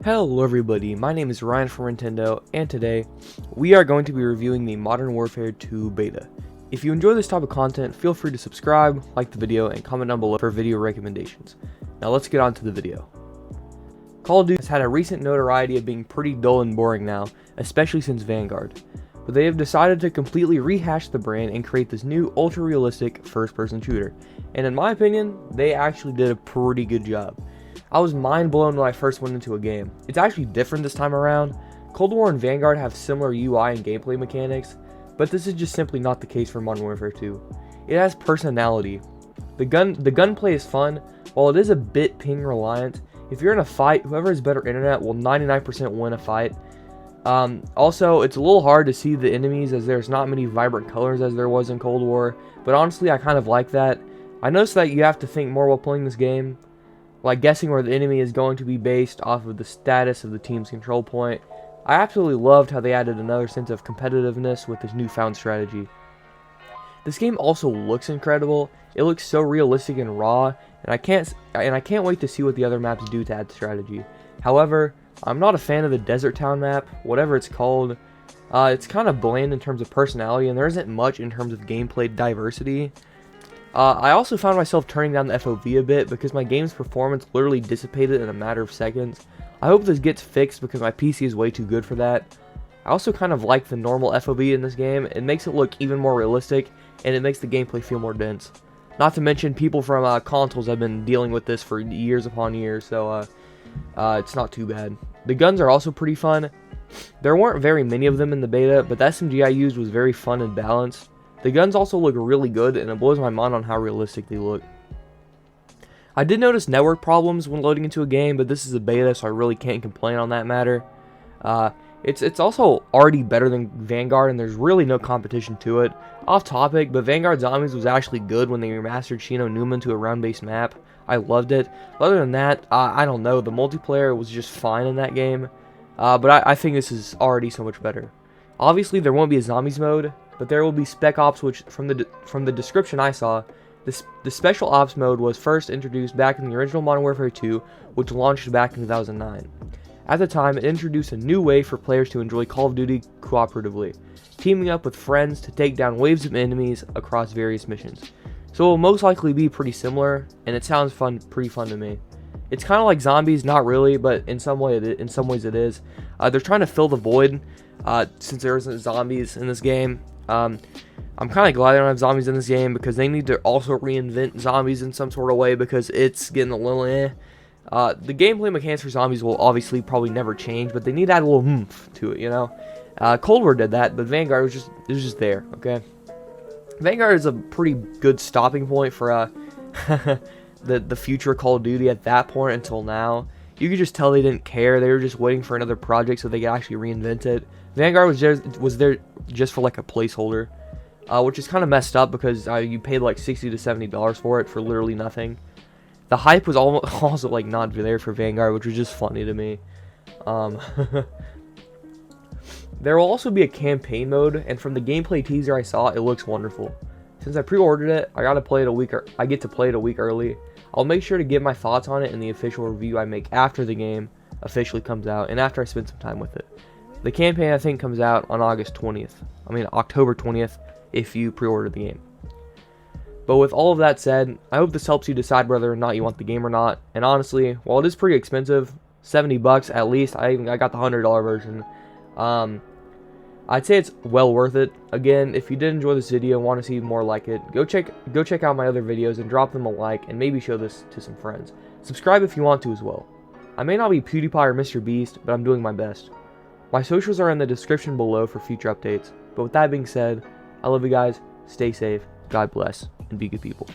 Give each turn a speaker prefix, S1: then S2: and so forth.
S1: Hello everybody, my name is Ryan from Nintendo, and today we are going to be reviewing the Modern Warfare 2 beta. If you enjoy this type of content, feel free to subscribe, like the video, and comment down below for video recommendations. Now let's get on to the video. Call of Duty has had a recent notoriety of being pretty dull and boring now, especially since Vanguard. But they have decided to completely rehash the brand and create this new ultra-realistic first-person shooter. And in my opinion, they actually did a pretty good job. I was mind blown when I first went into a game. It's actually different this time around. Cold War and Vanguard have similar UI and gameplay mechanics, but this is just simply not the case for Modern Warfare 2. It has personality. The gunplay is fun, while it is a bit ping reliant. If you're in a fight, whoever has better internet will 99% win a fight. Also, it's a little hard to see the enemies as there's not many vibrant colors as there was in Cold War, but honestly I kind of like that. I noticed that you have to think more while playing this game, like guessing where the enemy is going to be based off of the status of the team's control point. I absolutely loved how they added another sense of competitiveness with this newfound strategy. This game also looks incredible. It looks so realistic and raw, and I can't wait to see what the other maps do to add strategy. However, I'm not a fan of the Desert Town map, whatever it's called. It's kind of bland in terms of personality, and there isn't much in terms of gameplay diversity. I also found myself turning down the FOV a bit because my game's performance literally dissipated in a matter of seconds. I hope this gets fixed because my PC is way too good for that. I also kind of like the normal FOV in this game. It makes it look even more realistic, and it makes the gameplay feel more dense. Not to mention, people from consoles have been dealing with this for years upon years, so it's not too bad. The guns are also pretty fun. There weren't very many of them in the beta, but the SMG I used was very fun and balanced. The guns also look really good, and it blows my mind on how realistic they look. I did notice network problems when loading into a game, but this is a beta, so I really can't complain on that matter. It's also already better than Vanguard, and there's really no competition to it. Off topic, but Vanguard Zombies was actually good when they remastered Shino Newman to a round-based map. I loved it. Other than that, I don't know. The multiplayer was just fine in that game, but I think this is already so much better. Obviously, there won't be a zombies mode, but there will be Spec Ops, which from the description I saw, the Special Ops mode was first introduced back in the original Modern Warfare 2, which launched back in 2009. At the time, it introduced a new way for players to enjoy Call of Duty cooperatively, teaming up with friends to take down waves of enemies across various missions. So it will most likely be pretty similar, and it sounds pretty fun to me. It's kind of like zombies, not really, but in some ways it is. They're trying to fill the void since there isn't zombies in this game. I'm kind of glad they don't have zombies in this game because they need to also reinvent zombies in some sort of way because it's getting a little The gameplay mechanics for zombies will obviously probably never change, but they need to add a little oomph to it, you know? Cold War did that, but Vanguard was just there, okay? Vanguard is a pretty good stopping point for the future Call of Duty at that point until now. You could just tell they didn't care. They were just waiting for another project so they could actually reinvent it. Vanguard was there just for like a placeholder, which is kind of messed up because you paid like $60 to $70 for it for literally nothing. The hype was also like not there for Vanguard, which was just funny to me. There will also be a campaign mode, and from the gameplay teaser I saw, it looks wonderful. Since I pre-ordered it, I get to play it a week early. I'll make sure to give my thoughts on it in the official review I make after the game officially comes out and after I spend some time with it. The campaign I think comes out on October 20th if you pre-order the game. But with all of that said, I hope this helps you decide whether or not you want the game or not. And honestly, while it is pretty expensive, $70 at least, I got the $100 version. I'd say it's well worth it. Again, if you did enjoy this video and want to see more like it, go check out my other videos and drop them a like and maybe show this to some friends. Subscribe if you want to as well. I may not be PewDiePie or Mr. Beast, but I'm doing my best. My socials are in the description below for future updates. But with that being said, I love you guys, stay safe, God bless, and be good people.